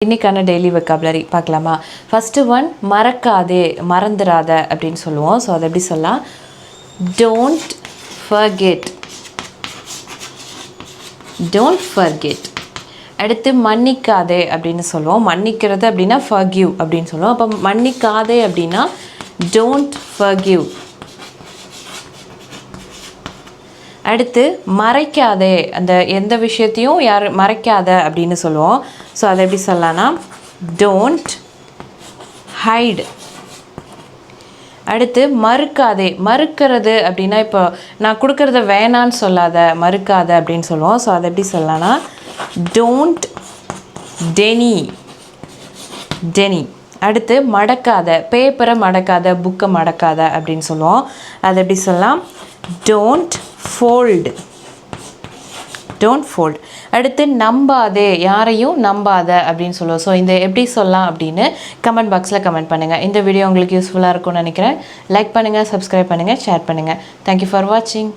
இன்னைக்கான daily vocabulary பார்க்கலாமா? First one மறக்காதே, மறந்துடாத அப்படின்னு சொல்லுவோம். ஸோ அதை எப்படி சொல்லலாம்? Don't forget, don't forget. அடுத்து மன்னிக்காதே அப்படின்னு சொல்லுவோம். மன்னிக்கிறது அப்படின்னா ஃபர்கிவ் அப்படின்னு சொல்லுவோம். அப்போ மன்னிக்காதே அப்படின்னா டோன்ட் ஃபர்கிவ். அடுத்து மறைக்காதே, அந்த எந்த விஷயத்தையும் மறைக்காத அப்படின்னு சொல்லுவோம். ஸோ அதை எப்படி சொல்லலாம்னா டோன்ட் ஹைட். அடுத்து மறுக்காதே, மறுக்கிறது அப்படின்னா இப்போ நான் கொடுக்கறத வேணான்னு சொல்லாத, மறுக்காத அப்படின்னு சொல்லுவோம். ஸோ அதை எப்படி சொல்லலாம்னா டோன்ட் டெனி, டெனி. அடுத்து மடக்காத, பேப்பரை மடக்காத, புக்கை மடக்காத அப்படின்னு சொல்லுவோம். அதை எப்படி சொல்லலாம்? Don't fold, don't fold. அடுத்து நம்பாதே, யாரையும் நம்பாத அப்படின்னு சொல்லுவோம். ஸோ இந்த எப்படி சொல்லலாம் அப்படின்னு கமெண்ட் பாக்ஸில் கமெண்ட் பண்ணுங்கள். இந்த வீடியோ உங்களுக்கு யூஸ்ஃபுல்லாக இருக்கும்னு நினைக்கிறேன். லைக் பண்ணுங்கள், சப்ஸ்கிரைப் பண்ணுங்கள், ஷேர் பண்ணுங்கள். தேங்க்யூ ஃபார் வாட்சிங்.